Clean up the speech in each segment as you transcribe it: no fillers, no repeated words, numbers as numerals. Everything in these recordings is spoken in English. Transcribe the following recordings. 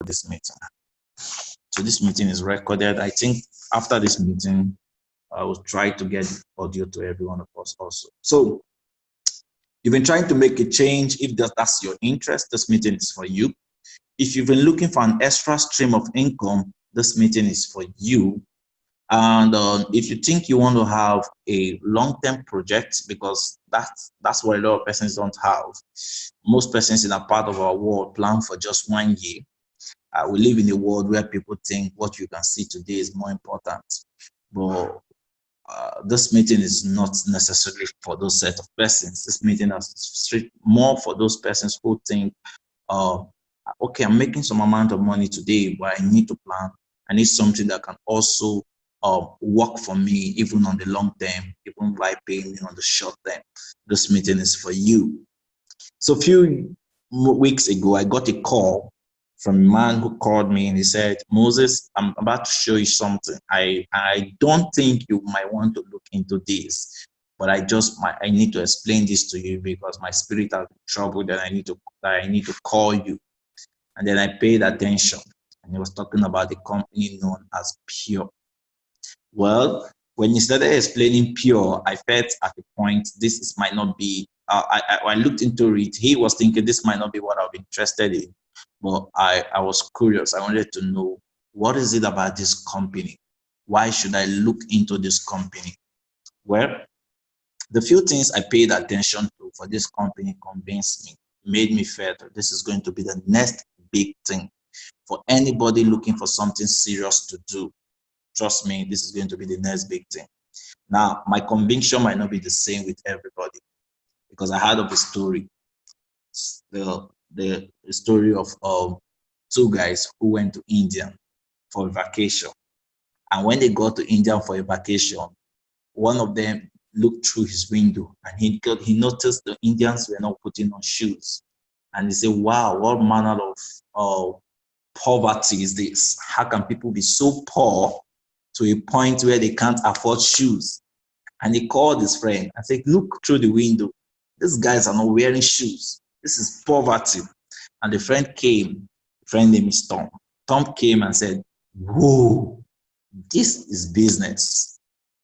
this meeting. So this meeting is recorded. I think after this meeting, I will try to get audio to every one of us also. So you've been trying to make a change. If that's your interest, this meeting is for you. If you've been looking for an extra stream of income, this meeting is for you. And if you think you want to have a long-term project, because that's what a lot of persons don't have. Most persons in a part of our world plan for just 1 year. We live in a world where people think what you can see today is more important. But this meeting is not necessarily for those set of persons. This meeting is more for those persons who think, okay, I'm making some amount of money today, but I need to plan. I need something that can also work for me, even on the long term, even by paying me on the short term. This meeting is for you. So a few weeks ago, I got a call from a man who called me and he said, Moses, I'm about to show you something. I don't think you might want to look into this, but I need to explain this to you because my spirit has been troubled and I need to call you. And then I paid attention, and he was talking about the company known as Pure. Well, when he started explaining Pure, I felt at the point might not be. I looked into it. He was thinking this might not be what I'm interested in, but I was curious. I wanted to know, what is it about this company? Why should I look into this company? Well, the few things I paid attention to for this company convinced me, made me feel that this is going to be the next big thing for anybody looking for something serious to do. Trust me, this is going to be the next big thing. Now, my conviction might not be the same with everybody because I heard of a story, the story of two guys who went to India for a vacation. And when they got to India for a vacation, one of them looked through his window and he noticed the Indians were not putting on shoes. And he said, wow, what manner of poverty is this? How can people be so poor to a point where they can't afford shoes? And he called his friend and said, look through the window. These guys are not wearing shoes. This is poverty. And the friend came, the friend name is Tom. Tom came and said, whoa, this is business.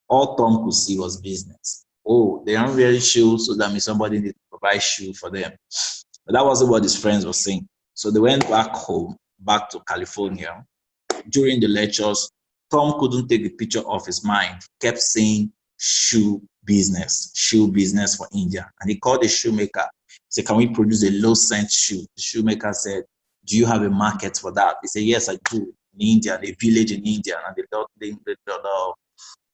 All Tom could see was business. Oh, they aren't wearing shoes, so that means somebody needs to provide shoes for them. But that wasn't what his friends were saying. So they went back home, back to California. During the lectures, Tom couldn't take the picture off his mind. He kept saying shoe business for India. And he called the shoemaker. He said, can we produce a low-cent shoe? The shoemaker said, do you have a market for that? He said, yes, I do. In India, a village in India. And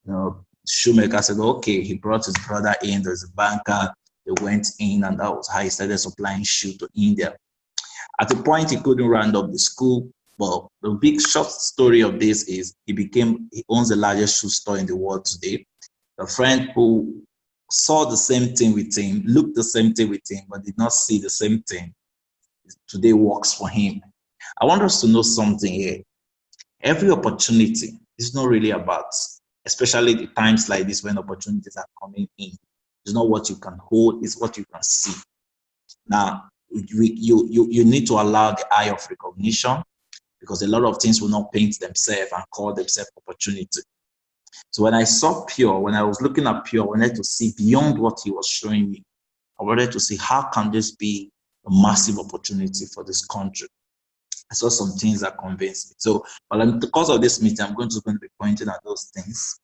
the shoemaker said, okay. He brought his brother in. There's a banker. They went in, and that was how he started supplying shoe to India. At the point, he couldn't round up the school. But the big short story of this is he owns the largest shoe store in the world today. A friend who saw the same thing with him, looked the same thing with him, but did not see the same thing, today works for him. I want us to know something here. Every opportunity is not really about, especially the times like this when opportunities are coming in. It's not what you can hold, it's what you can see. Now, you need to allow the eye of recognition, because a lot of things will not paint themselves and call themselves opportunity. So when I saw Pure, when I was looking at Pure, I wanted to see beyond what he was showing me. I wanted to see how can this be a massive opportunity for this country. I saw some things that convinced me. So, but because of this meeting, I'm going to be pointing at those things.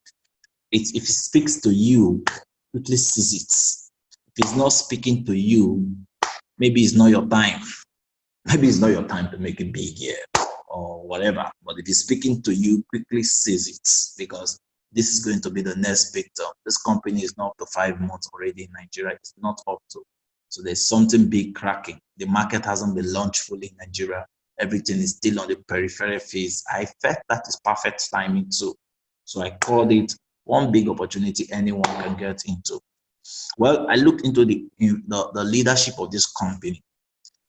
If it speaks to you, quickly seize it. If it's not speaking to you, maybe it's not your time. Maybe it's not your time to make it big here or whatever. But if it's speaking to you, quickly seize it, because this is going to be the next big term. This company is not up to 5 months already in Nigeria. It's not up to. So there's something big cracking. The market hasn't been launched fully in Nigeria. Everything is still on the peripheral phase. I felt that is perfect timing too. So I called it one big opportunity anyone can get into. Well, I looked into the leadership of this company.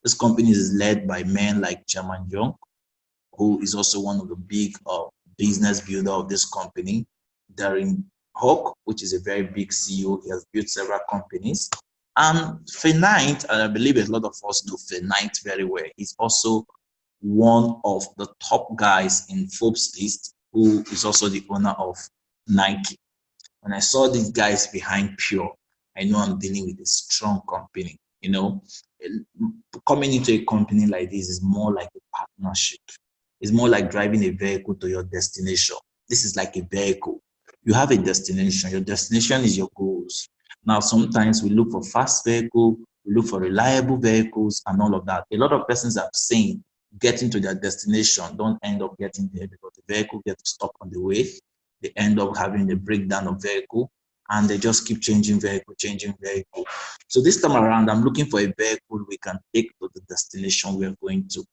This company is led by men like Chairman Young, who is also one of the big business builder of this company. Darren Hawk, which is a very big CEO. He has built several companies. And Fenite, and I believe a lot of us know Fenite very well. He's also one of the top guys in Forbes list, who is also the owner of Nike. When I saw these guys behind Pure, I know I'm dealing with a strong company. You know, coming into a company like this is more like a partnership. It's more like driving a vehicle to your destination. This is like a vehicle. You have a destination. Your destination is your goals. Now, sometimes we look for fast vehicle, we look for reliable vehicles and all of that. A lot of persons are saying getting to their destination don't end up getting there because the vehicle gets stuck on the way. They end up having a breakdown of vehicle and they just keep changing vehicle. So this time around, I'm looking for a vehicle we can take to the destination we're going to.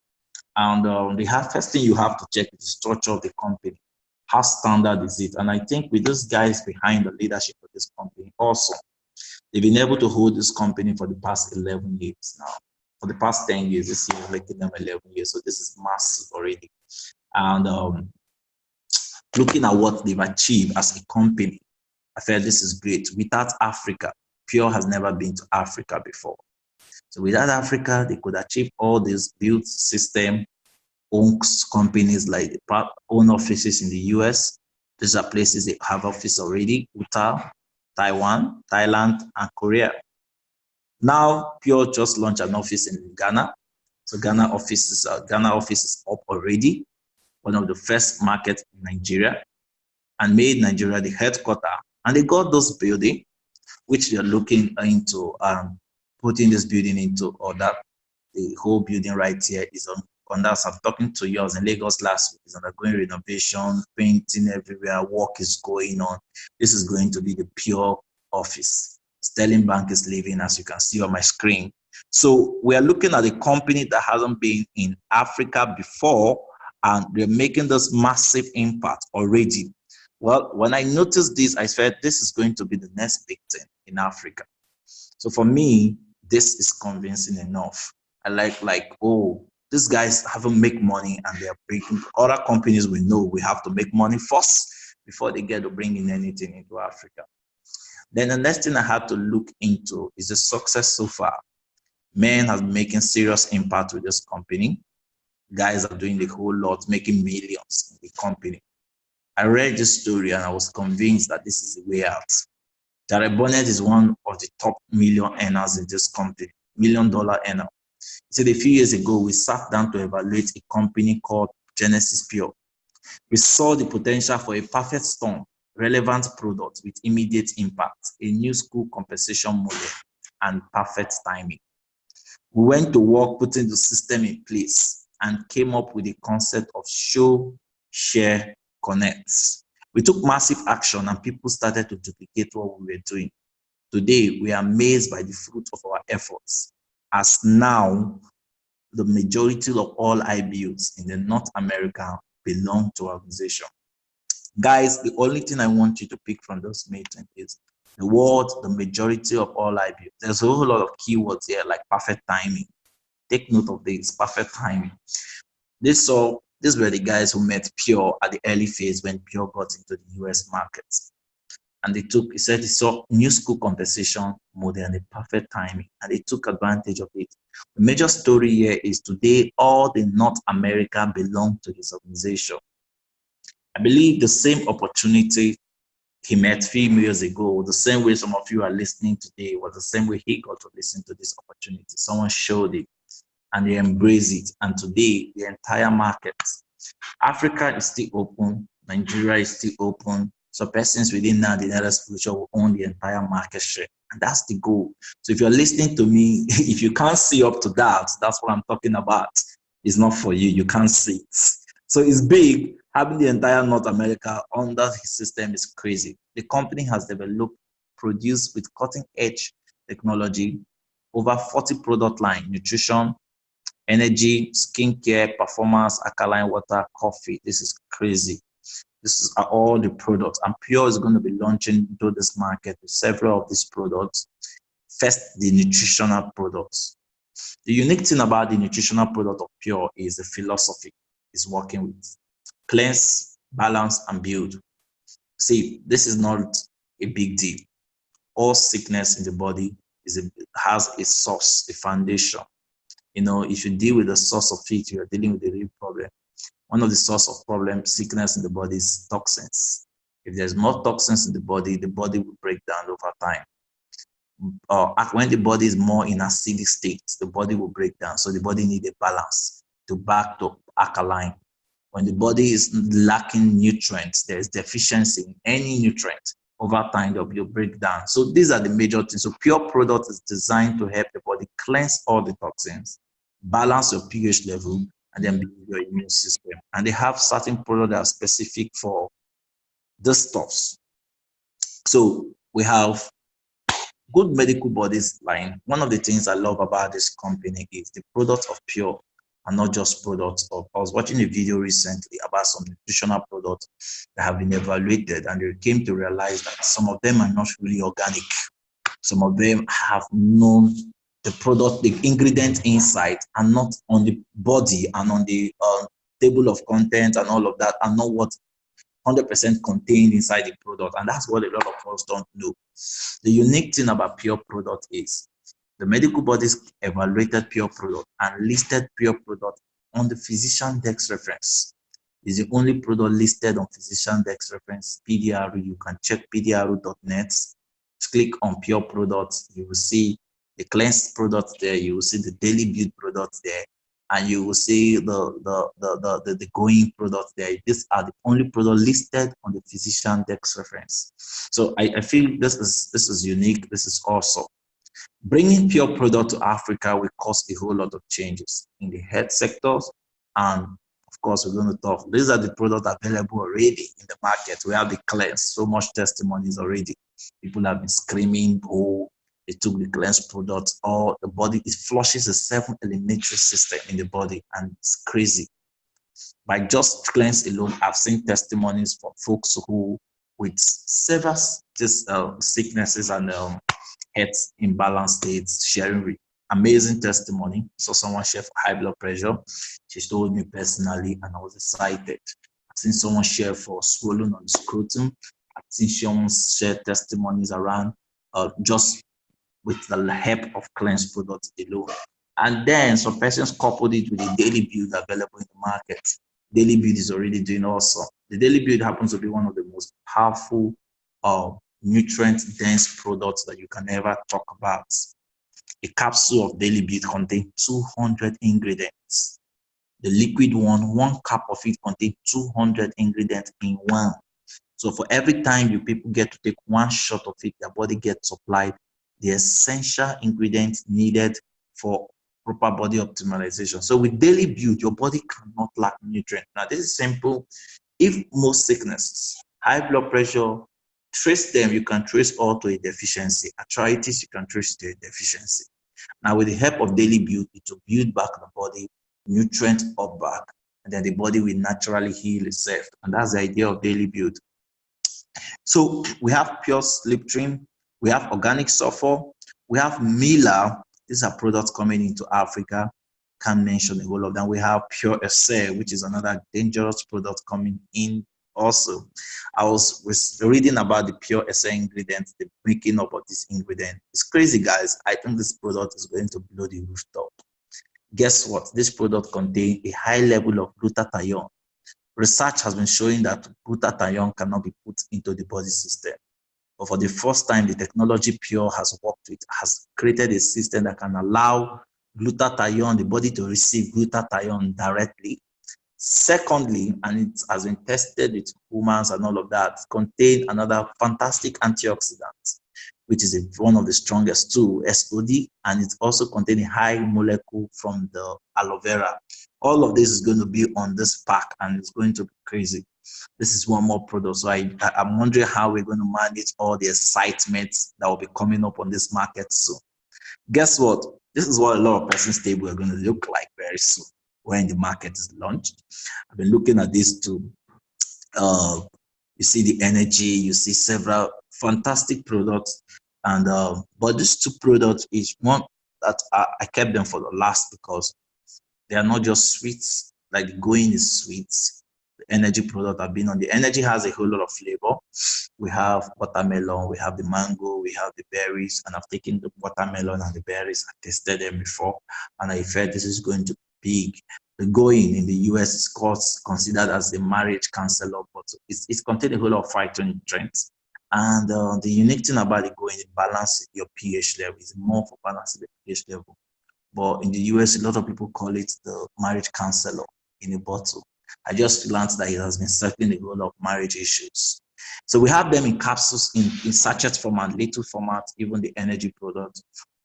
And the first thing you have to check is the structure of the company. How standard is it? And I think with those guys behind the leadership of this company also, they've been able to hold this company for the past 11 years now. For the past 10 years, this year is making them 11 years. So this is massive already. And looking at what they've achieved as a company, I felt this is great. Without Africa, Pure has never been to Africa before. So without Africa, they could achieve all this build system, own companies like own offices in the US. These are places they have office already, Utah, Taiwan, Thailand, and Korea. Now, Pure just launched an office in Ghana. So Ghana office is up already, one of the first markets in Nigeria, and made Nigeria the headquarters. And they got those building, which they're looking into putting this building into order. The whole building right here is on that. So I'm talking to you. I was in Lagos last week. It's undergoing renovation, painting everywhere. Work is going on. This is going to be the Pure office. Sterling Bank is leaving, as you can see on my screen. So we are looking at a company that hasn't been in Africa before, and they're making this massive impact already. Well, when I noticed this, I felt this is going to be the next big thing in Africa. So for me, this is convincing enough. I like, oh, these guys haven't make money and they're breaking. Other companies we know we have to make money first before they get to bring in anything into Africa. Then the next thing I had to look into is the success so far. Men have been making serious impact with this company. Guys are doing the whole lot, making millions in the company. I read this story and I was convinced that this is the way out. Jared Bonnet is one of the top million earners in this company, $1 million earner. He said a few years ago, we sat down to evaluate a company called Genesis Pure. We saw the potential for a perfect storm, relevant product with immediate impact, a new school compensation model, and perfect timing. We went to work putting the system in place and came up with a concept of show, share, connect. We took massive action and people started to duplicate what we were doing. Today, we are amazed by the fruit of our efforts, as now the majority of all IBUs in the North America belong to our organization. Guys, the only thing I want you to pick from this meeting is the word, the majority of all IBUs. There's a whole lot of keywords here like perfect timing. Take note of this, perfect timing. These were the guys who met Pure at the early phase when Pure got into the US markets. And he said he saw new school compensation model and the perfect timing, and they took advantage of it. The major story here is today, all the North America belong to this organization. I believe the same opportunity he met a few years ago, the same way some of you are listening today, was the same way he got to listen to this opportunity. Someone showed it and they embrace it. And today, the entire market, Africa is still open, Nigeria is still open. So persons within now the nearest future will own the entire market share. And that's the goal. So if you're listening to me, if you can't see up to that, that's what I'm talking about. It's not for you. You can't see it. So it's big. Having the entire North America under his system is crazy. The company has developed, produced with cutting-edge technology, over 40 product line, nutrition, energy, skincare, performance, alkaline water, coffee. This is crazy. This are all the products. And Pure is going to be launching into this market with several of these products. First, the nutritional products. The unique thing about the nutritional product of Pure is the philosophy it's working with. Cleanse, balance, and build. See, this is not a big deal. All sickness in the body has a source, a foundation. if you deal with the source of it, you're dealing with the real problem. One of the source of problem, sickness in the body is toxins. If there's more toxins in the body will break down over time. When the body is more in acidic state, the body will break down. So the body needs a balance to back to alkaline. When the body is lacking nutrients, there's deficiency in any nutrient. Over time, there'll be a breakdown. So these are the major things. So Pure Product is designed to help the body cleanse all the toxins, balance your pH level, and then build your immune system. And they have certain products that are specific for the stuffs. So we have good medical bodies line. One of the things I love about this company is the products of Pure are not just products of. I was watching a video recently about some nutritional products that have been evaluated, and they came to realize that some of them are not really organic. Some of them have known the product, the ingredient inside, and not on the body and on the table of content and all of that, and not what 100% contained inside the product. And that's what a lot of us don't know. The unique thing about Pure Product is the medical bodies evaluated Pure Product and listed Pure Product on the physician dex reference. It's the only product listed on physician dex reference, PDRU. You can check pdru.net. Click on Pure Products. You will see the cleansed products there. You will see the daily build products there. And you will see the going products there. These are the only products listed on the physician dex reference. So I feel this is unique. This is awesome. Bringing Pure Product to Africa will cause a whole lot of changes in the health sectors. And of course, we're going to talk. These are the products available already in the market. We have the cleanse, so much testimonies already. People have been screaming, oh, they took the cleanse product, or the body, it flushes the 7 eliminatory system in the body, and it's crazy. By just cleanse alone, I've seen testimonies from folks who, with several sicknesses and health imbalance states, sharing amazing testimony. So someone share for high blood pressure. She told me personally, and I was excited. I've seen someone share for swollen on the scrotum. I've seen someone share testimonies around just with the help of cleanse products alone. And then some persons coupled it with the daily build available in the market. Daily build is already doing awesome. The daily build happens to be one of the most powerful nutrient-dense products that you can ever talk about. A capsule of daily build contains 200 ingredients. The liquid one cup of it contains 200 ingredients in one. So for every time you people get to take one shot of it, your body gets supplied the essential ingredients needed for proper body optimization. So with daily build, your body cannot lack nutrients. Now this is simple. If most sicknesses, high blood pressure, trace them, you can trace all to a deficiency. Arthritis, you can trace to a deficiency. Now with the help of daily build, it will build back the body, nutrients up back, and then the body will naturally heal itself. And that's the idea of daily build. So we have Pure Sleep Dream, we have Organic Sulfur, we have Mila. These are products coming into Africa. Can't mention the whole of them. We have Pure Essay, which is another dangerous product coming in also. I was reading about the Pure Essay ingredients, the breaking up of this ingredient. It's crazy, guys. I think this product is going to blow the rooftop. Guess what? This product contains a high level of glutathione. Research has been showing that glutathione cannot be put into the body system. But for the first time, the technology Pure has worked with, has created a system that can allow glutathione, the body to receive glutathione directly. Secondly, and it has been tested with humans and all of that, contain another fantastic antioxidant, which is one of the strongest too, SOD, and it also contains a high molecule from the aloe vera. All of this is going to be on this pack, and it's going to be crazy. This is one more product. So I'm wondering how we're going to manage all the excitement that will be coming up on this market soon. Guess what? This is what a lot of persons table are going to look like very soon when the market is launched. I've been looking at this too. You see the energy, you see several fantastic products, and but these two products is one that I kept them for the last because they are not just sweets. Like the going is sweet, the energy product I've been on. The energy has a whole lot of flavor. We have watermelon, we have the mango, we have the berries, and I've taken the watermelon and the berries. I tasted them before, and I felt this is going to be big. The going in the US is considered as the marriage counselor, but it's contained a whole lot of phytonutrients. And the unique thing about the going, it balances your pH level. It's more for balancing the pH level. But in the US, a lot of people call it the marriage counselor in a bottle. I just learned that it has been settling a whole lot of marriage issues. So we have them in capsules, in sachet format, little format, even the energy product.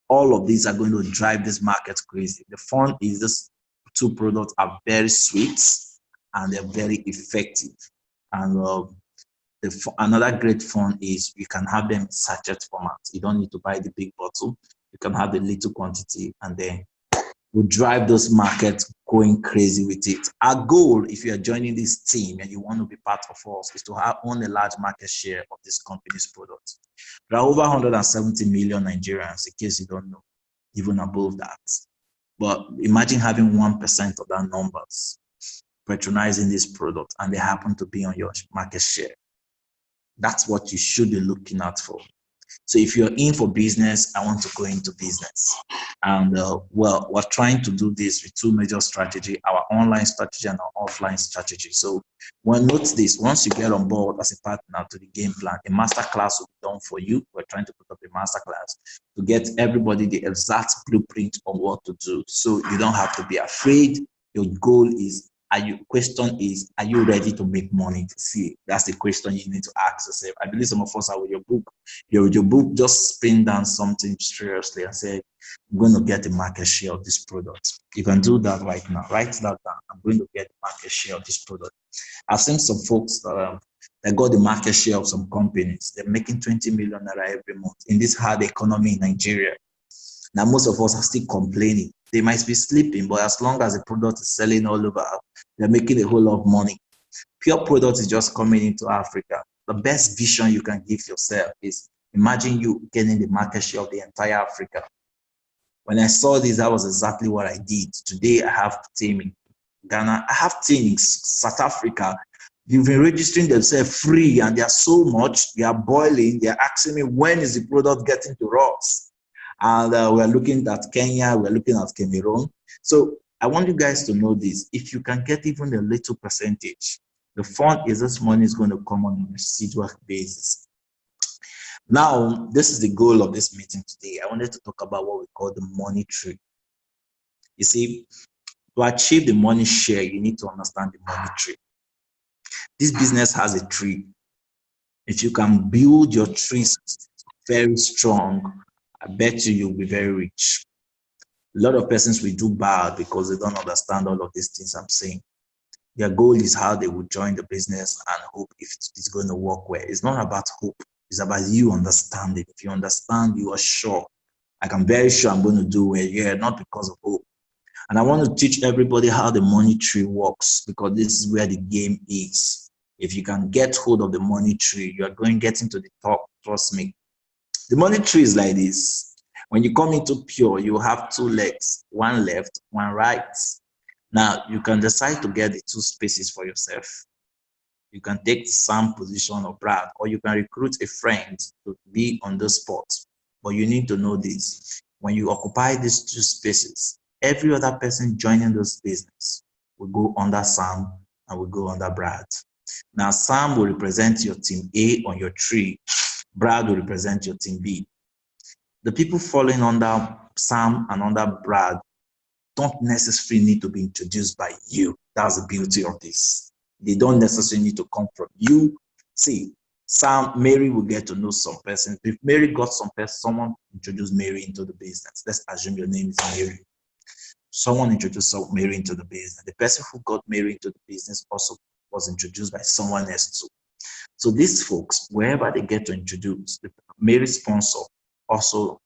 All of these are going to drive this market crazy. The fun is this two products are very sweet and they're very effective. And another great fun is you can have them in sachet format. You don't need to buy the big bottle. You can have the little quantity, and then we drive those markets going crazy with it. Our goal, if you are joining this team and you want to be part of us, is to own a large market share of this company's product. There are over 170 million Nigerians, in case you don't know, even above that. But imagine having 1% of that numbers patronizing this product, and they happen to be on your market share. That's what you should be looking out for. So if you're in for business, I want to go into business. And well, we're trying to do this with two major strategies, our online strategy and our offline strategy. So note this, once you get on board as a partner to the game plan, a masterclass will be done for you. We're trying to put up a masterclass to get everybody the exact blueprint on what to do. So you don't have to be afraid. Your goal is, are you ready to make money? See, that's the question you need to ask yourself. I believe some of us are with your book. You're with your book, just spin down something seriously and say, I'm going to get the market share of this product. You can do that right now. Write that down. I'm going to get the market share of this product. I've seen some folks that got the market share of some companies. They're making 20 million naira every month in this hard economy in Nigeria. Now, most of us are still complaining. They might be sleeping, but as long as the product is selling all over, they're making a whole lot of money. Pure product is just coming into Africa. The best vision you can give yourself is, imagine you getting the market share of the entire Africa. When I saw this, that was exactly what I did. Today, I have a team in Ghana. I have team in South Africa. You've been registering themselves free, and they are so much. They are boiling. They are asking me, when is the product getting to us? And we're looking at Kenya, we're looking at Cameroon. So I want you guys to know this. If you can get even a little percentage, the fun is this money is going to come on a residual basis. Now, this is the goal of this meeting today. I wanted to talk about what we call the money tree. You see, to achieve the money share, you need to understand the money tree. This business has a tree. If you can build your trees very strong, I bet you'll be very rich. A lot of persons will do bad because they don't understand all of these things I'm saying. Their goal is how they will join the business and hope if it's going to work well. It's not about hope. It's about you understanding. If you understand, you are sure. Like, I'm very sure I'm going to do well. Yeah, not because of hope. And I want to teach everybody how the money tree works, because this is where the game is. If you can get hold of the money tree, you are going to get into the top. Trust me. The money tree is like this. When you come into Pure, you have two legs, one left, one right. Now, you can decide to get the two spaces for yourself. You can take the Sam position or Brad, or you can recruit a friend to be on the spot. But you need to know this. When you occupy these two spaces, every other person joining this business will go under Sam and will go under Brad. Now, Sam will represent your team A on your tree. Brad will represent your team B. The people falling under Sam and under Brad don't necessarily need to be introduced by you. That's the beauty of this. They don't necessarily need to come from you. See, Mary will get to know some person. If Mary got some person, someone introduced Mary into the business. Let's assume your name is Mary. Someone introduced Mary into the business. The person who got Mary into the business also was introduced by someone else too. So these folks, wherever they get to introduce, the Mary sponsor also,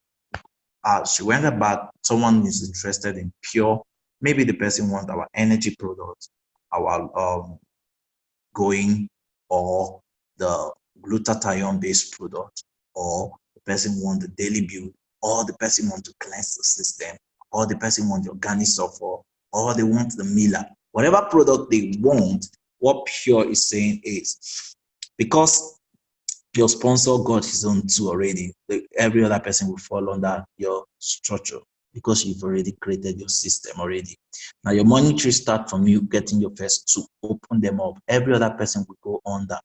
she went about someone is interested in Pure. Maybe the person wants our energy product, our going, or the glutathione-based product, or the person wants the daily build, or the person wants to cleanse the system, or the person wants the organic sulfur, or they want the Miller. Whatever product they want, what Pure is saying is, because your sponsor got his own too already, every other person will fall under your structure because you've already created your system already. Now your money tree start from you getting your first two, open them up. Every other person will go under.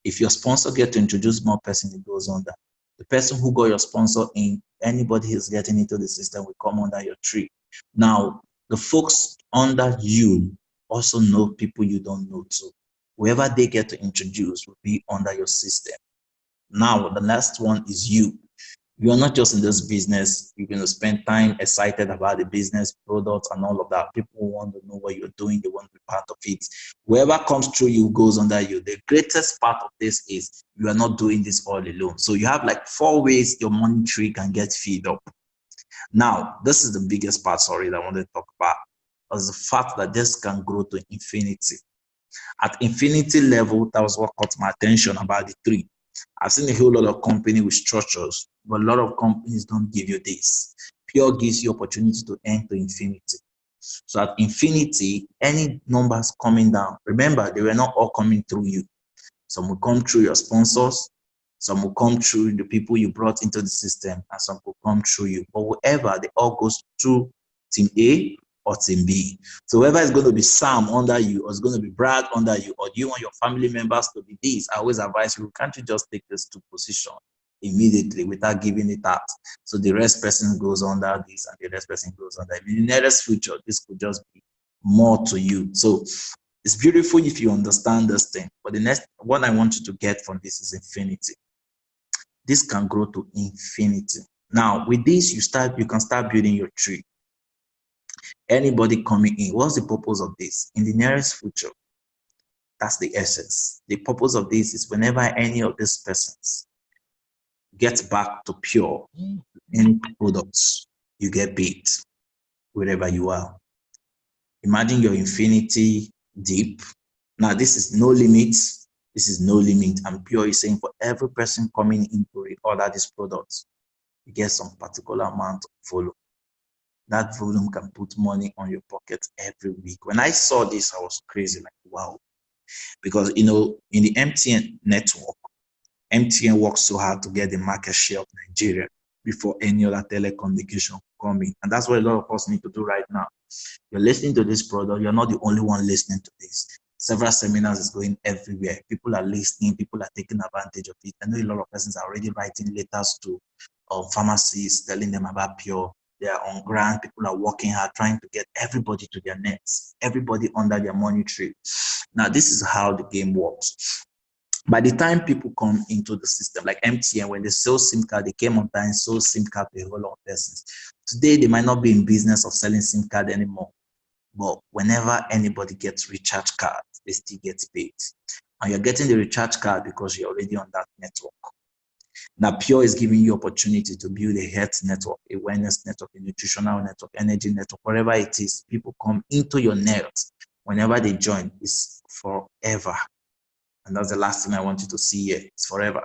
If your sponsor get to introduce more person, it goes under. The person who got your sponsor in, anybody who's getting into the system will come under your tree. Now, the folks under you also know people you don't know too. Whoever they get to introduce will be under your system. Now, the last one is you. You are not just in this business. You're going to spend time excited about the business, products, and all of that. People want to know what you're doing. They want to be part of it. Whoever comes through you goes under you. The greatest part of this is you are not doing this all alone. So you have like 4 ways your money tree can get filled up. Now, this is the biggest part, sorry, that I want to talk about, is the fact that this can grow to infinity. At infinity level, that was what caught my attention about the 3. I've seen a whole lot of companies with structures, but a lot of companies don't give you this. Pure gives you opportunity to earn to infinity. So at infinity, any numbers coming down, remember, they were not all coming through you. Some will come through your sponsors, some will come through the people you brought into the system, and some will come through you. But whoever, they all goes through team A or team B. So whoever is going to be Sam under you, or is going to be Brad under you, or do you want your family members to be these? I always advise you, can't you just take this to position immediately without giving it out? So the rest person goes under this and the rest person goes under. In the nearest future, this could just be more to you. So it's beautiful if you understand this thing. But the next, what I want you to get from this is infinity. This can grow to infinity. Now, with this, you can start building your tree. Anybody coming in, what's the purpose of this? In the nearest future, that's the essence. The purpose of this is whenever any of these persons get back to Pure, any products, you get paid wherever you are. Imagine your infinity deep. Now, this is no limits. This is no limit. And Pure is saying for every person coming in to order this product, you get some particular amount of volume. That volume can put money on your pocket every week. When I saw this, I was crazy, like, wow. Because, in the MTN network, MTN works so hard to get the market share of Nigeria before any other telecommunication come in. And that's what a lot of us need to do right now. You're listening to this product, you're not the only one listening to this. Several seminars is going everywhere. People are listening, people are taking advantage of it. I know a lot of persons are already writing letters to pharmacies, telling them about Pure. They are on ground, people are working hard, trying to get everybody to their nets, everybody under their money tree. Now, this is how the game works. By the time people come into the system, like MTN, when they sell SIM card, they came on time, sold SIM card to a whole lot of persons. Today, they might not be in business of selling SIM card anymore. But whenever anybody gets recharge card, they still get paid. And you're getting the recharge card because you're already on that network. Now, Pure is giving you opportunity to build a health network, a wellness network, a nutritional network, energy network, whatever it is. People come into your net. Whenever they join, it's forever. And that's the last thing I want you to see here. It's forever.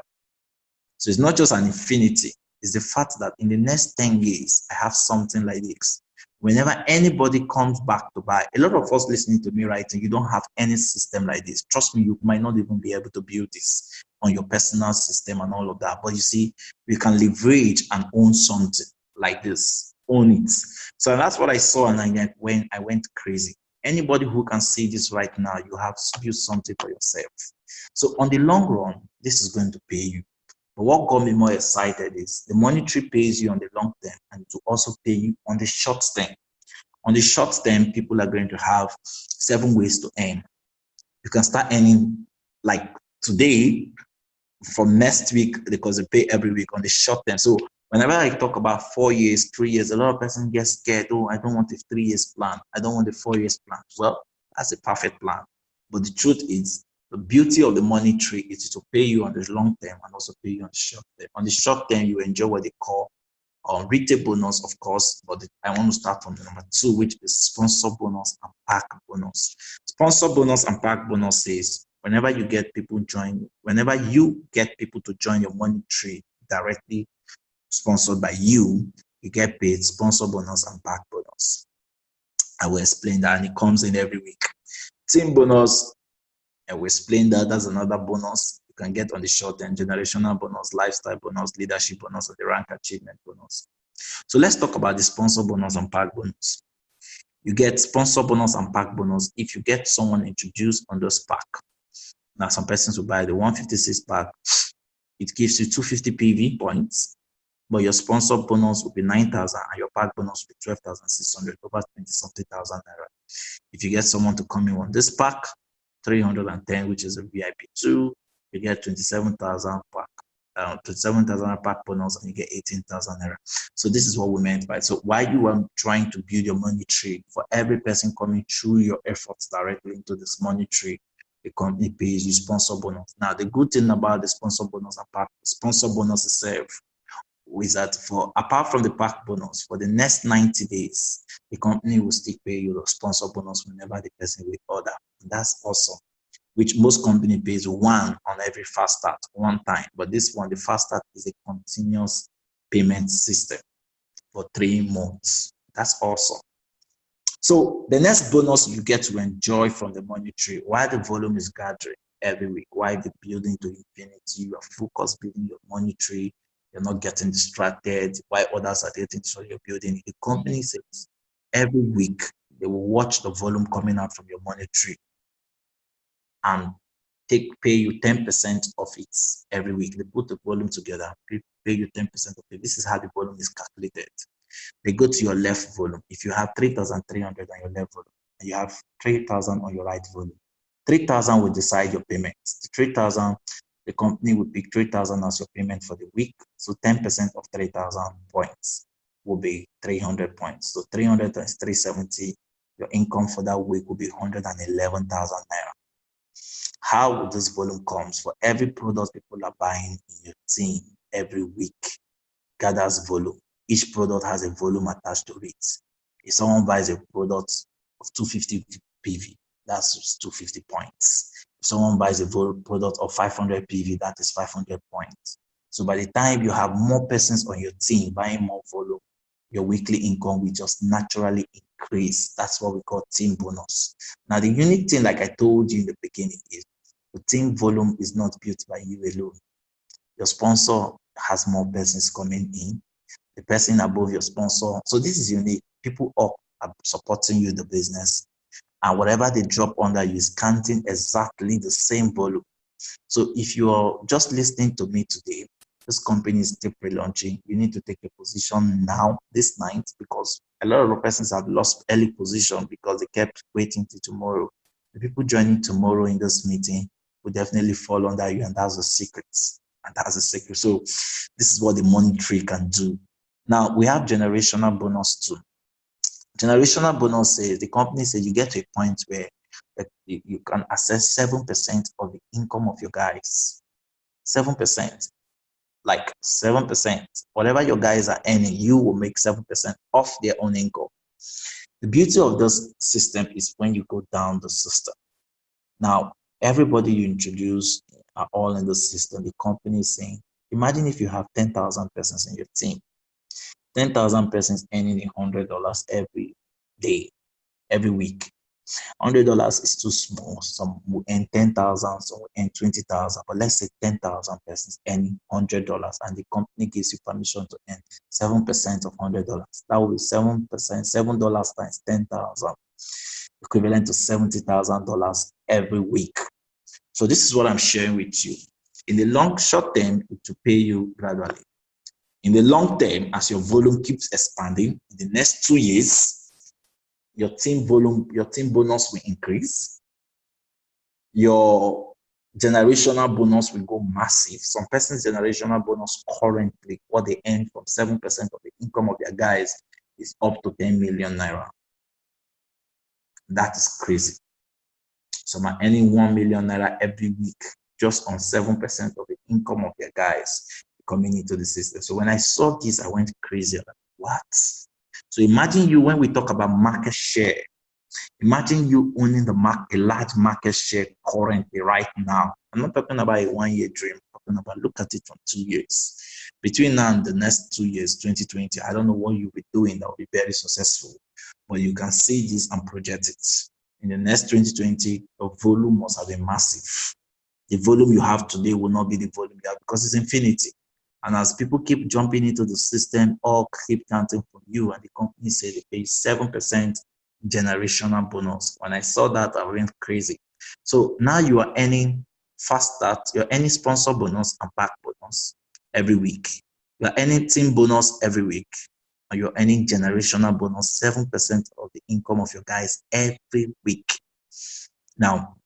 So it's not just an infinity. It's the fact that in the next 10 years, I have something like this. Whenever anybody comes back to buy, a lot of us listening to me right now, you don't have any system like this. Trust me, you might not even be able to build this on your personal system and all of that. But you see, we can leverage and own something like this. Own it. So that's what I saw, and I went crazy. Anybody who can see this right now, you have built something for yourself. So on the long run, this is going to pay you. But what got me more excited is the money tree pays you on the long term and to also pay you on the short term. On the short term, people are going to have 7 ways to earn. You can start earning like today from next week because they pay every week on the short term. So whenever I talk about 4 years, 3 years, a lot of persons get scared. Oh, I don't want a 3 years plan. I don't want a 4 years plan. Well, that's a perfect plan. But the truth is, the beauty of the money tree is to pay you on the long term and also pay you on the short term. On the short term, you enjoy what they call retail bonus, of course, but I want to start from the number 2, which is sponsor bonus and pack bonus. Sponsor bonus and pack bonus says whenever you get people to join your money tree directly sponsored by you, you get paid sponsor bonus and pack bonus. I will explain that, and it comes in every week. Team bonus, And we explained that that's another bonus you can get on the short term: generational bonus, lifestyle bonus, leadership bonus, and the rank achievement bonus. So let's talk about the sponsor bonus and pack bonus. You get sponsor bonus and pack bonus if you get someone introduced on those pack. Now, some persons will buy the 156 pack. It gives you 250 PV points, but your sponsor bonus will be 9,000 and your pack bonus will be 12,600, over 20-something thousand naira. If you get someone to come in on this pack, 310, which is a VIP 2, you get 27,000 pack. 27,000 pack bonus, and you get 18,000 naira. So this is what we meant by it. So while you are trying to build your money tree, for every person coming through your efforts directly into this money tree, the company pays you sponsor bonus. Now, the good thing about the sponsor bonus and pack sponsor bonus itself is that apart from the pack bonus, for the next 90 days, the company will still pay you the sponsor bonus whenever the person will order. And that's awesome. Which most company pays one on every fast start, one time. But this one, the fast start, is a continuous payment system for 3 months. That's awesome. So the next bonus you get to enjoy from the money tree, while the volume is gathering every week, while the building to infinity, you are focused building your money tree, you're not getting distracted while others are getting to your building. The company says every week they will watch the volume coming out from your money tree and pay you 10% of it every week. They put the volume together, pay you 10% of it. This is how the volume is calculated. They go to your left volume. If you have 3,300 on your left volume, and you have 3,000 on your right volume, 3,000 will decide your payments. The 3,000, the company will pick 3,000 as your payment for the week. So 10% of 3,000 points will be 300 points. So 300 times 370, your income for that week will be 111,000 naira. How this volume comes? For every product people are buying in your team every week gathers volume. Each product has a volume attached to it. If someone buys a product of 250 PV, that's 250 points. If someone buys a product of 500 PV, that is 500 points. So by the time you have more persons on your team buying more volume, your weekly income will just naturally increase. That's what we call team bonus. Now, the unique thing, like I told you in the beginning, is the team volume is not built by you alone. Your sponsor has more persons coming in. The person above your sponsor. So this is unique. People up are supporting you in the business, and whatever they drop under you is counting exactly the same volume. So if you are just listening to me today, this company is still pre-launching. You need to take a position now, this night, because a lot of persons have lost early position because they kept waiting till tomorrow. The people joining tomorrow in this meeting will definitely fall under you, and that's the secret. And that's the secret. So this is what the money tree can do. Now, we have generational bonus too. Generational bonus says, the company says you get to a point where you can access 7% of the income of your guys. 7%. Like 7%. Whatever your guys are earning, you will make 7% off their own income. The beauty of this system is when you go down the system. Now, everybody you introduce are all in the system. The company is saying, imagine if you have 10,000 persons in your team. 10,000 persons earning $100 every day, every week. $100 is too small. Some will earn 10,000, some will earn 20,000. But let's say 10,000 persons earning $100, and the company gives you permission to earn 7% of $100. That will be 7%, $7 times 10,000, equivalent to $70,000 every week. So this is what I'm sharing with you. In the short term, it will pay you gradually. In the long term, as your volume keeps expanding, in the next 2 years, your team bonus will increase. Your generational bonus will go massive. Some person's generational bonus currently, what they earn from 7% of the income of their guys, is up to 10 million naira. That is crazy. Some are earning 1 million naira every week just on 7% of the income of their guys coming into the system. So when I saw this, I went crazy. Like, what? So imagine you, when we talk about market share, imagine you owning a large market share currently right now. I'm not talking about a 1-year dream. I'm talking about, look at it from 2 years. Between now and the next 2 years, 2020, I don't know what you'll be doing that will be very successful, but you can see this and project it. in the next 2020, the volume must have been massive. The volume you have today will not be the volume you have because it's infinity. And as people keep jumping into the system, all keep counting from you, and the company say they pay 7% generational bonus. When I saw that, I went crazy. So now you are earning fast start, you're earning sponsor bonus and back bonus every week. You're earning team bonus every week. And you're earning generational bonus, 7% of the income of your guys every week. Now,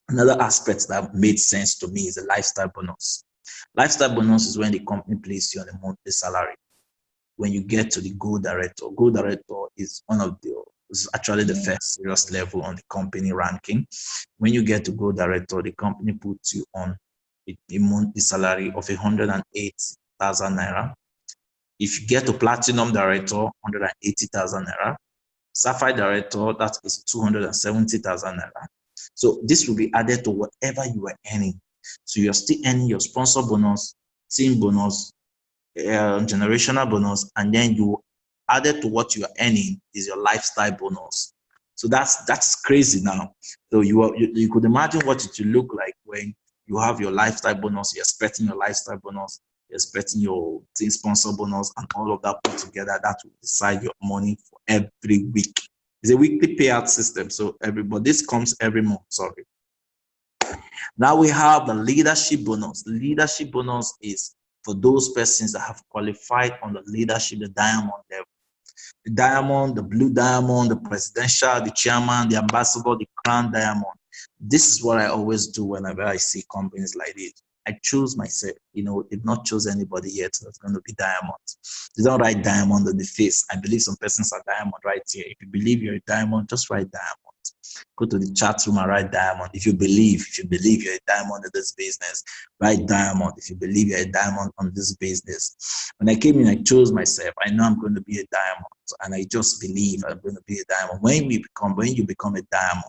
another aspect that made sense to me is the lifestyle bonus. Lifestyle bonus is when the company places you on a monthly salary. When you get to the gold director is one of the, is actually the first serious level on the company ranking. When you get to gold director, the company puts you on a monthly salary of 108,000 naira. If you get to platinum director, 180,000 naira. Sapphire director, that is 270,000 naira. So this will be added to whatever you are earning. So you're still earning your sponsor bonus, team bonus, generational bonus, and then you added to what you are earning is your lifestyle bonus. So that's crazy now. So you could imagine what it will look like when you have your lifestyle bonus, you're expecting your lifestyle bonus, you're expecting your team sponsor bonus, and all of that put together, that will decide your money for every week. It's a weekly payout system. So this comes every month, sorry. Now we have the leadership bonus. Leadership bonus is for those persons that have qualified on the leadership, the diamond level. The diamond, the blue diamond, the presidential, the chairman, the ambassador, the crown diamond. This is what I always do whenever I see companies like this. I choose myself. They've not chosen anybody yet that's going to be diamond. They don't write diamond on the face. I believe some persons are diamond right here. If you believe you're a diamond, just write diamond. Go to the chat room and write diamond. If you believe you're a diamond in this business, write diamond. If you believe you're a diamond on this business. When I came in, I chose myself. I know I'm going to be a diamond, and I just believe I'm going to be a diamond. When you become a diamond,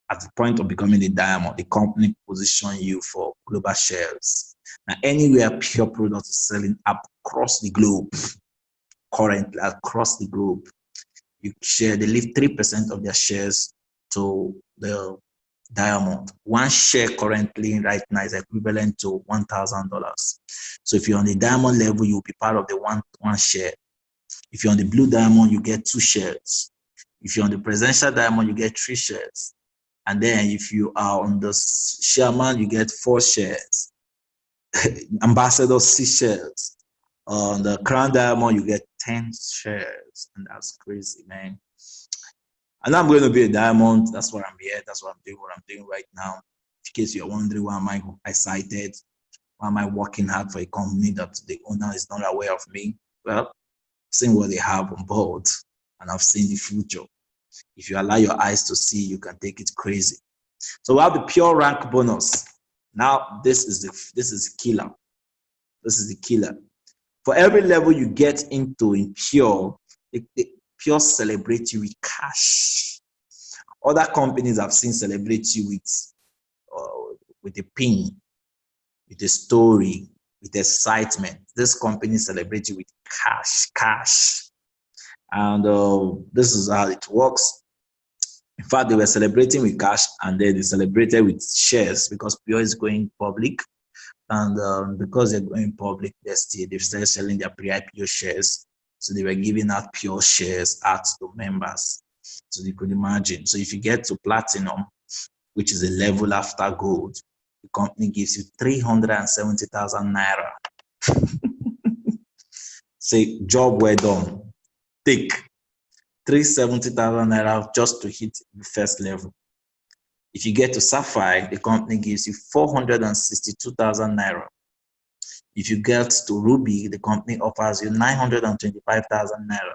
at the point of becoming a diamond, the company position you for global shares. Now, anywhere Pure Product is selling across the globe, currently across the globe, they leave 3% of their shares to the diamond. One share currently right now is equivalent to $1,000. So if you're on the diamond level, you'll be part of the one share. If you're on the blue diamond, you get 2 shares. If you're on the presidential diamond, you get 3 shares. And then if you are on the chairman, you get 4 shares. Ambassador, 6 shares. On the crown diamond, you get 10 shares. And that's crazy, man. And I'm going to be a diamond. That's what I'm here. That's what I'm doing right now. In case you're wondering why am I excited, why am I working hard for a company that the owner is not aware of me? Well, seeing what they have on board, and I've seen the future. If you allow your eyes to see, you can take it crazy. So we have the pure rank bonus. Now this is killer. This is the killer. For every level you get into in pure, the pure celebrate you with cash. Other companies I've seen celebrate you with a pin, with a story, with excitement. This company celebrates you with cash. And this is how it works. In fact, they were celebrating with cash, and then they celebrated with shares because Pure is going public. And because they're going public, they've started selling their pre-IPO shares. So they were giving out Pure shares out to members. So you could imagine. So if you get to platinum, which is a level after gold, the company gives you 370,000 naira. Say, job well done. Take 370,000 naira just to hit the first level. If you get to Sapphire, the company gives you 462,000 naira. If you get to Ruby, the company offers you 925,000 naira,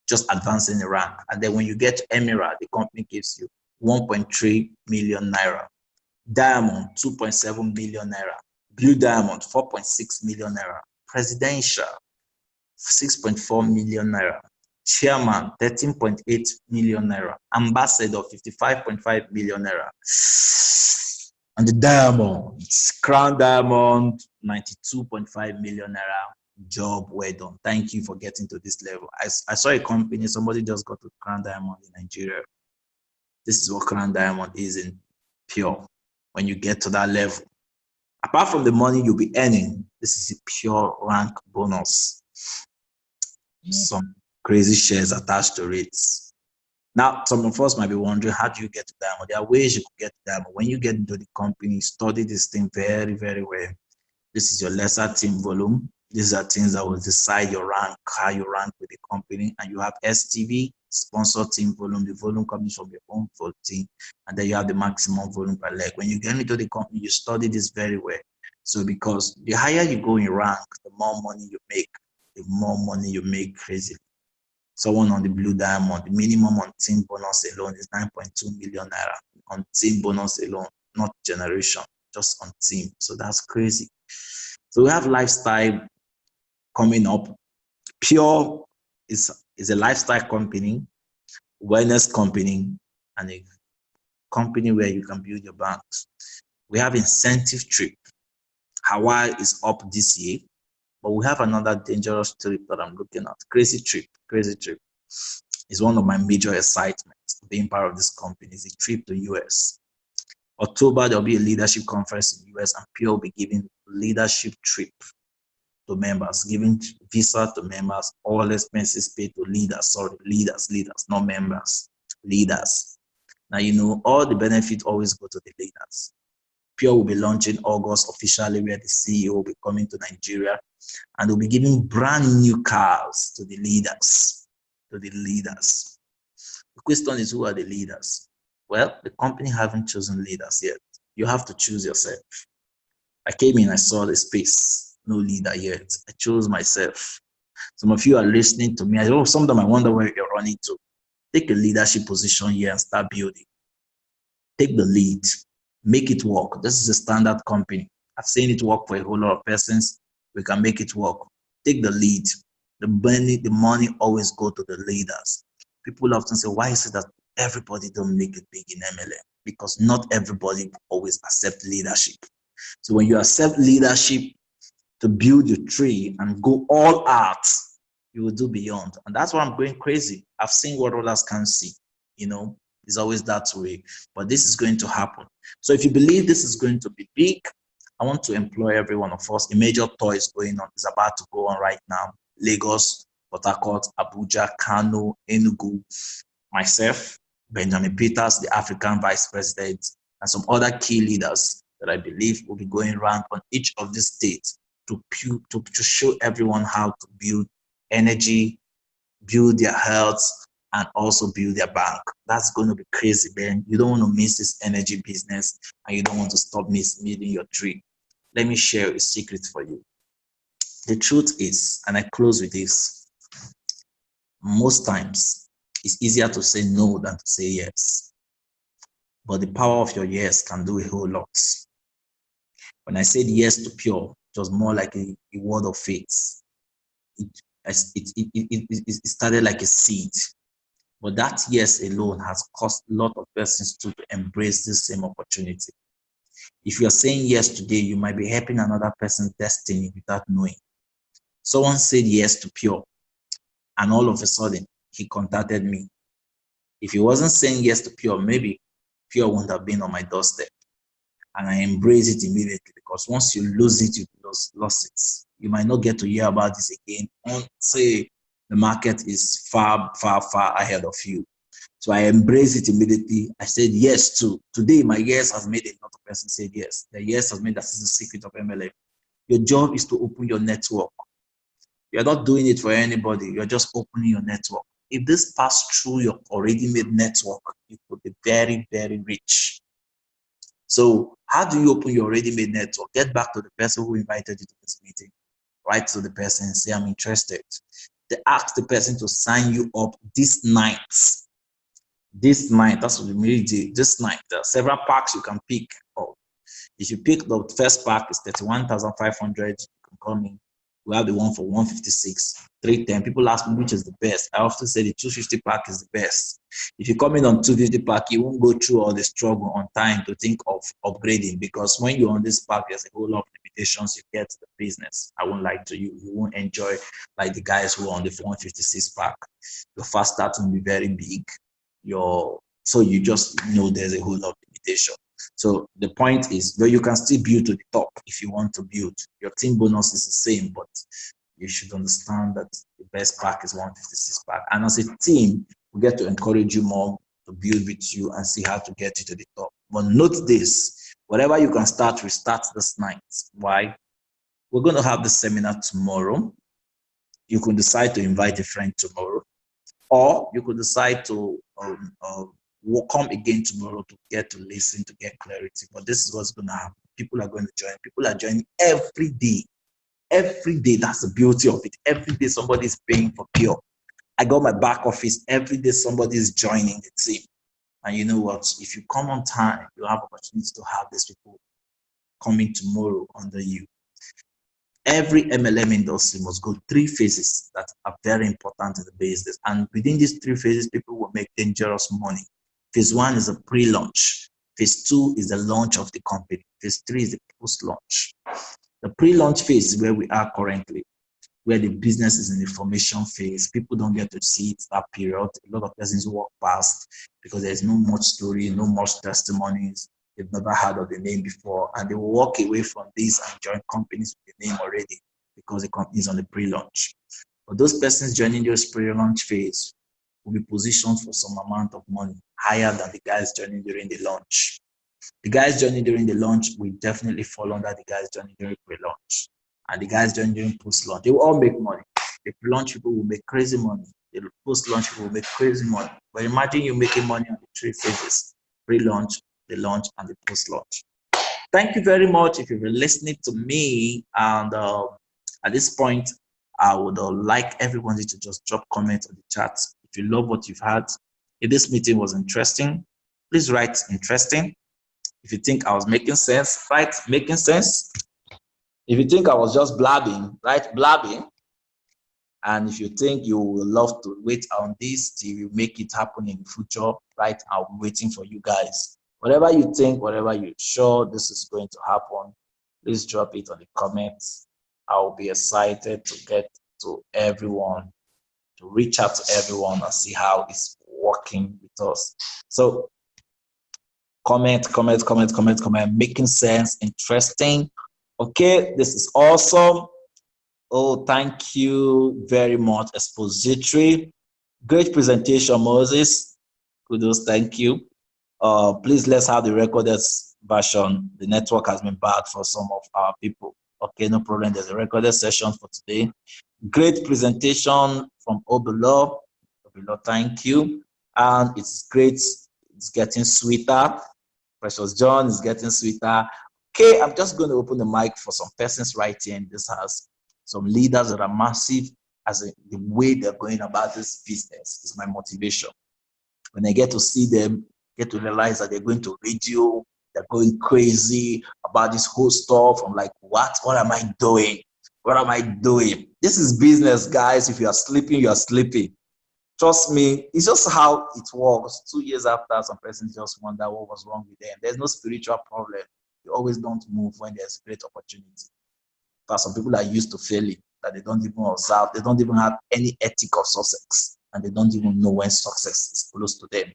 just advancing the rank. And then when you get to Emerald, the company gives you 1.3 million naira. Diamond, 2.7 million naira. Blue Diamond, 4.6 million naira. Presidential, 6.4 million naira. Chairman, 13.8 million naira. Ambassador, 55.5 million naira. And the diamond, crown diamond, 92.5 million naira. Job well done. Thank you for getting to this level. I saw a company, somebody just got to crown diamond in Nigeria. This is what Crown Diamond is in pure. When you get to that level, apart from the money you'll be earning, this is a pure rank bonus. Some crazy shares attached to it. Now, some of us might be wondering, how do you get to diamond? There are ways you could get to diamond. When you get into the company, study this thing very, very well. This is your lesser team volume. These are things that will decide your rank, how you rank with the company. And you have STV, sponsor team volume. The volume comes from your own team. And then you have the maximum volume per leg. When you get into the company, you study this very well. So because the higher you go in rank, the more money you make. The more money you make crazily. Someone on the blue diamond, the minimum on team bonus alone is 9.2 million naira. On team bonus alone, not generation, just on team. So that's crazy. So we have lifestyle coming up. Pure is a lifestyle company, wellness company, and a company where you can build your banks. We have incentive trip. Hawaii is up this year, but we have another dangerous trip that I'm looking at. Crazy trip. Is one of my major excitements. Being part of this company is a trip to US. October, there'll be a leadership conference in US, and Pure will be giving leadership trip to members, giving visa to members, all expenses paid to leaders. Sorry, leaders, not members, leaders. Now, you know, all the benefits always go to the leaders. Pure will be launching August officially, where the CEO will be coming to Nigeria, and they'll be giving brand new cars to the leaders. The question is, who are the leaders? Well, the company haven't chosen leaders yet. You have to choose yourself. I came in, I saw the space, no leader yet. I chose myself. Some of you are listening to me. Some of them I wonder where you're running to. Take a leadership position here and start building. Take the lead. Make it work. This is a standard company. I've seen it work for a whole lot of persons. We can make it work. Take the lead. The money always go to the leaders. People often say, why is it that everybody don't make it big in MLM? Because not everybody always accept leadership. So when you accept leadership to build your tree and go all out, you will do beyond. And that's why I'm going crazy. I've seen what others can't see. You know, it's always that way. But this is going to happen. So if you believe this is going to be big, I want to employ every one of us. A major tour is going on, is about to go on right now. Lagos, Port Harcourt, Abuja, Kano, Enugu, myself, Benjamin Peters, the African Vice President, and some other key leaders that I believe will be going around on each of these states to show everyone how to build energy, build their health, and also build their bank. That's going to be crazy, man. You don't want to miss this energy business, and you don't want to stop meeting your dream. Let me share a secret for you. The truth is, and I close with this, most times it's easier to say no than to say yes. But the power of your yes can do a whole lot. When I said yes to Pure, it was more like a word of faith. It started like a seed. But that yes alone has caused a lot of persons to embrace this same opportunity. If you're saying yes today, you might be helping another person's destiny without knowing. Someone said yes to Pure, and all of a sudden, he contacted me. If he wasn't saying yes to Pure, maybe Pure wouldn't have been on my doorstep. And I embrace it immediately, because once you lose it, you lost it. You might not get to hear about this again until the market is far, far, far ahead of you. So I embrace it immediately. I said yes to. Today, my yes has made a lot of persons say yes. The yes has made that is the secret of MLM. Your job is to open your network. You're not doing it for anybody. You're just opening your network. If this passed through your already made network, you could be very, very rich. So how do you open your already made network? Get back to the person who invited you to this meeting. Write to the person and say, I'm interested. They ask the person to sign you up this night. This night, that's what we made it. This night, there are several packs you can pick. If you pick the first pack, it's 31,500. You can come in. We have the one for 156, 310. People ask me which is the best. I often say the 250 pack is the best. If you come in on 250 pack, you won't go through all the struggle on time to think of upgrading, because when you're on this pack, there's a whole lot of limitations you get to the business. I won't lie to you. You won't enjoy like the guys who are on the 156 pack. Your fast start will be very big. Your So you just know there's a whole lot of limitation. So the point is, though you can still build to the top if you want to build. Your team bonus is the same, but you should understand that the best pack is 156 pack. And as a team, we get to encourage you more to build with you and see how to get you to the top. But note this, whatever you can start, restart this night. Why? We're going to have the seminar tomorrow. You could decide to invite a friend tomorrow, or you could decide to will come again tomorrow to get to listen, to get clarity. But this is what's going to happen. People are going to join. People are joining every day. Every day. That's the beauty of it. Every day somebody is paying for pure. I got my back office. Every day somebody is joining the team. And you know what? If you come on time, you have opportunity to have these people coming tomorrow under you. Every MLM industry must go 3 phases that are very important in the business. And within these 3 phases, people will make dangerous money. Phase 1 is a pre-launch. Phase 2 is the launch of the company. Phase 3 is the post-launch. The pre-launch phase is where we are currently, where the business is in the formation phase. People don't get to see it that period. A lot of persons walk past because there's no much story, no much testimonies. They've never heard of the name before, and they will walk away from this and join companies with the name already because the company is on the pre-launch. But those persons joining those pre-launch phase will be positioned for some amount of money higher than the guys joining during the launch. The guys joining during the launch will definitely fall under the guys joining during pre-launch. And the guys joining during post-launch, they will all make money. The pre-launch people will make crazy money. The post-launch people will make crazy money. But imagine you making money on the 3 phases: pre-launch, the launch, and the post-launch. Thank you very much if you've been listening to me. And at this point, I would like everyone to just drop comments on the chat. If you love what you've had, if this meeting was interesting, please write interesting. If you think I was making sense, write making sense. If you think I was just blabbing, write blabbing. And if you think you will love to wait on this till you make it happen in the future, right? I'll be waiting for you guys. Whatever you think, whatever you're sure this is going to happen, please drop it on the comments. I'll be excited to get to everyone, to reach out to everyone and see how it's working with us. So comment, making sense, interesting. Okay, this is awesome. Oh, thank you very much, Expository. Great presentation, Moses. Kudos, thank you. Please, let's have the recorded version. The network has been bad for some of our people. Okay, no problem. There's a recorded session for today. Great presentation from Obelo. Obelo, thank you. And it's great. It's getting sweeter. Precious John is getting sweeter. Okay, I'm just going to open the mic for some persons right here in this house. Some leaders that are massive as the way they're going about this business is my motivation. When I get to see them, get to realize that they're going to radio, they're going crazy about this whole stuff. I'm like, what? What am I doing? What am I doing? This is business, guys. If you are sleeping, you are sleeping. Trust me, it's just how it works. 2 years after, some persons just wonder what was wrong with them. There's no spiritual problem. You always don't move when there's great opportunity. But some people are used to failing, that they don't even observe, they don't even have any ethic of success, and they don't even know when success is close to them.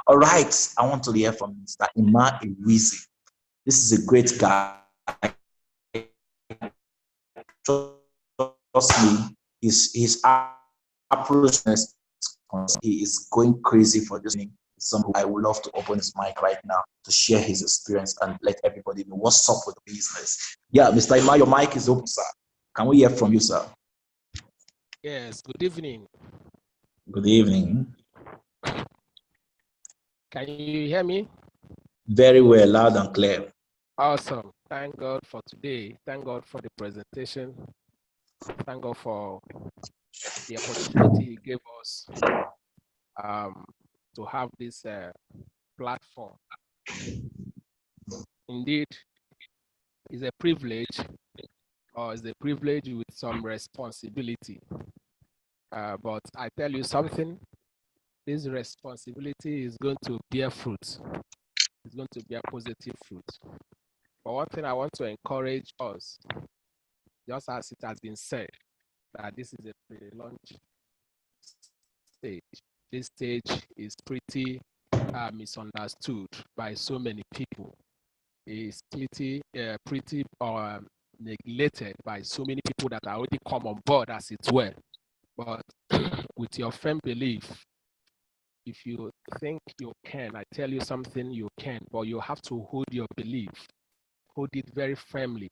All right, I want to hear from Mr. Ima Iwizi. This is a great guy. Trust me, his approach, he is going crazy for this thing. I would love to open his mic right now to share his experience and let everybody know what's up with the business. Yeah, Mr. Ima, your mic is open, sir. Can we hear from you, sir? Yes, good evening. Good evening. Can you hear me? Very well, loud and clear. Awesome. Thank God for today. Thank God for the presentation. Thank God for the opportunity He gave us to have this platform. Indeed, it's a privilege, or it's a privilege with some responsibility. But I tell you something, this responsibility is going to bear fruit. It's going to bear positive fruit. But one thing I want to encourage us, just as it has been said, that this is a pre-launch stage. This stage is pretty misunderstood by so many people. Is pretty neglected by so many people that are already come on board, as it were. But with your firm belief, if you think you can, I tell you something, you can, but you have to hold your belief, hold it very firmly.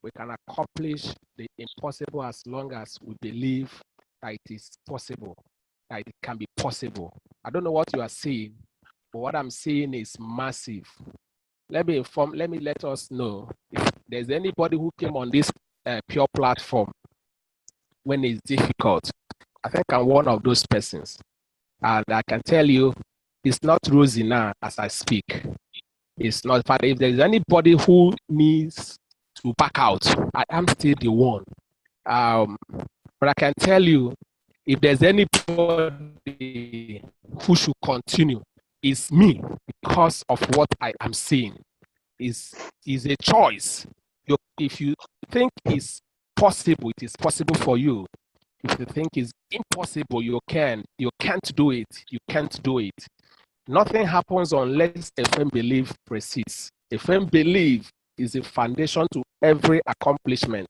We can accomplish the impossible as long as we believe that it is possible, that it can be possible. I don't know what you are saying, but what I'm saying is massive. Let me let us know if there's anybody who came on this pure platform when it's difficult. I think I'm one of those persons. And I can tell you, it's not rosy now as I speak. It's not, but if there's anybody who needs to back out, I am still the one. But I can tell you, if there's anybody who should continue, it's me, because of what I am seeing. Is a choice. If you think it's possible, it is possible for you. If you think it's impossible, you can't do it. You can't do it. Nothing happens unless a firm belief precedes. A firm belief is a foundation to every accomplishment.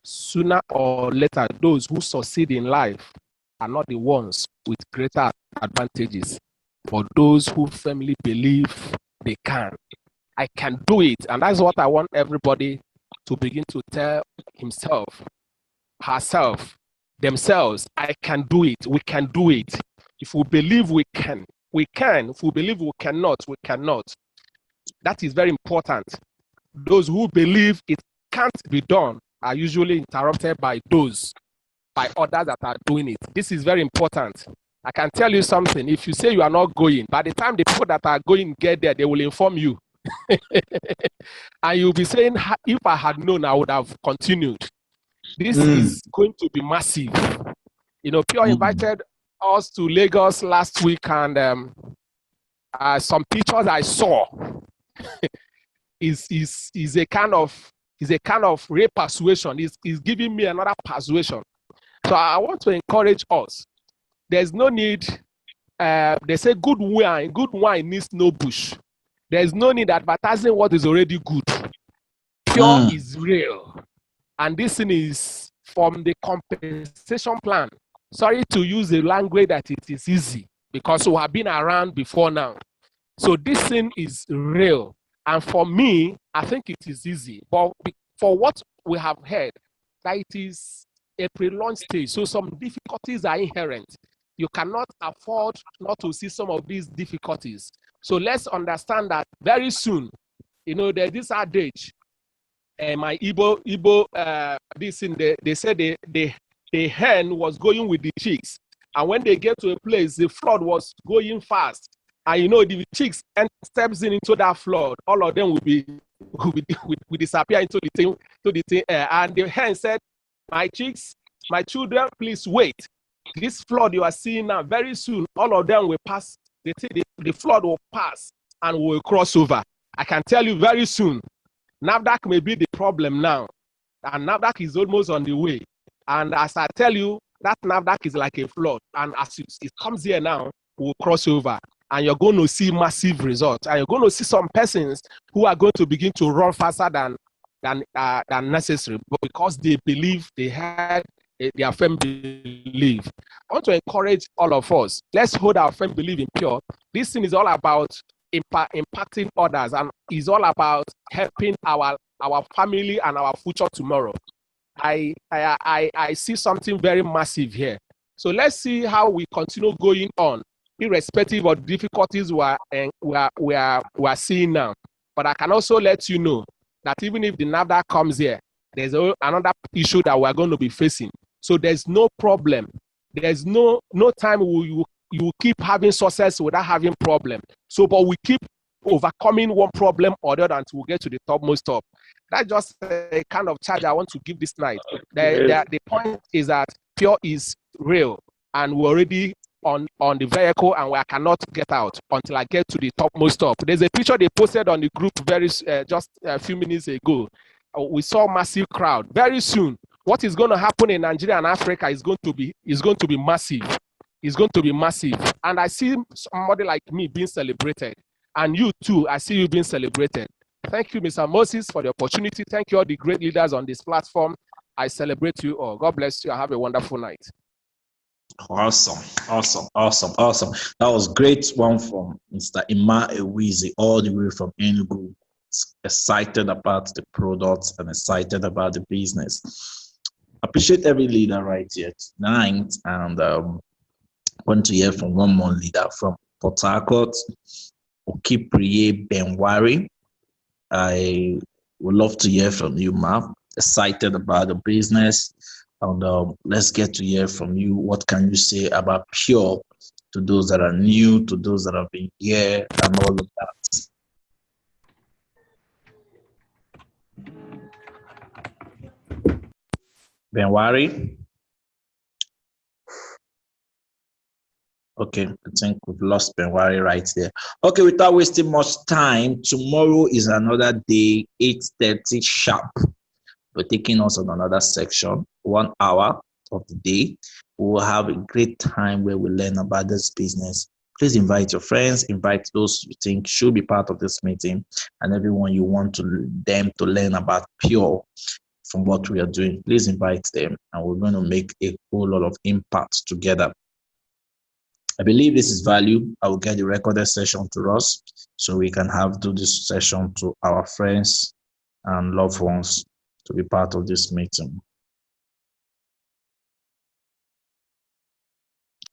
Sooner or later, those who succeed in life are not the ones with greater advantages, but those who firmly believe they can. I can do it. And that's what I want everybody to begin to tell himself, herself, themselves. I can do it. We can do it. If we believe we can, we can. If we believe we cannot, we cannot. That is very important. Those who believe it can't be done are usually interrupted by others that are doing it. This is very important. I can tell you something. If you say you are not going, by the time the people that are going get there, they will inform you. And you'll be saying, if I had known, I would have continued. This is going to be massive. You know, Pure invited us to Lagos last week, and some pictures I saw is a kind of re-persuasion. Is giving me another persuasion. So I want to encourage us. There's no need. They say good wine needs no bush. There's no need advertising what is already good. Pure is real. And this thing is from the compensation plan. Sorry to use a language that it is easy, because we have been around before now. So this thing is real. And for me, I think it is easy. But for what we have heard, that it is a pre-launch stage. So some difficulties are inherent. You cannot afford not to see some of these difficulties. So let's understand that very soon, you know, there's this adage. My Igbo, this in they said the hen was going with the chicks, and when they get to a place, the flood was going fast, and you know the chicks steps into that flood, all of them will disappear into the thing, and the hen said, "My chicks, my children, please wait. This flood you are seeing now, very soon, all of them will pass. The flood will pass and will cross over. I can tell you very soon. NAFDAC may be the problem now, and NAFDAC is almost on the way. And as I tell you, that NAFDAC is like a flood, and as it comes here now, will cross over, and you're going to see massive results, and you're going to see some persons who are going to begin to run faster than necessary, but because they believe, they had their firm belief. I want to encourage all of us. Let's hold our firm belief in Pure. This thing is all about impacting others, and is all about helping our family and our future tomorrow. I see something very massive here. So let's see how we continue going on, irrespective of difficulties we are seeing now. But I can also let you know that even if the NAFDAC comes here, there's another issue that we're going to be facing. So there's no problem. There's no time you will keep having success without having problem. So, but we keep overcoming one problem or the other until we get to the topmost top. That's just a kind of charge I want to give this night. The point is that Pure is real, and we're already on the vehicle, and we cannot get out until I get to the topmost top. There's a picture they posted on the group just a few minutes ago. We saw massive crowd. Very soon, what is going to happen in Nigeria and Africa is going to be massive. is going to be massive. And I see somebody like me being celebrated. And you too, I see you being celebrated. Thank you, Mr. Moses, for the opportunity. Thank you, all the great leaders on this platform. I celebrate you all. God bless you. Have a wonderful night. Awesome. That was great one from Mr. Ima Ewizi, all the way from Enugu. Excited about the products and excited about the business. Appreciate every leader right here tonight, and want to hear from one more leader from Port Harcourt, Okipriye Benwari. I would love to hear from you, Ma. Excited about the business. And let's get to hear from you. What can you say about Pure to those that are new, to those that have been here, and all of that? Benwari? Okay, I think we've lost Benwari right there. Okay, without wasting much time, tomorrow is another day, 8:30 sharp. We're taking us on another section, 1 hour of the day. We will have a great time where we learn about this business. Please invite your friends, invite those you think should be part of this meeting, and everyone you want them to learn about Pure from what we are doing. Please invite them, and we're going to make a whole lot of impact together. I believe this is value. I will get the recorded session to us so we can do this session to our friends and loved ones to be part of this meeting.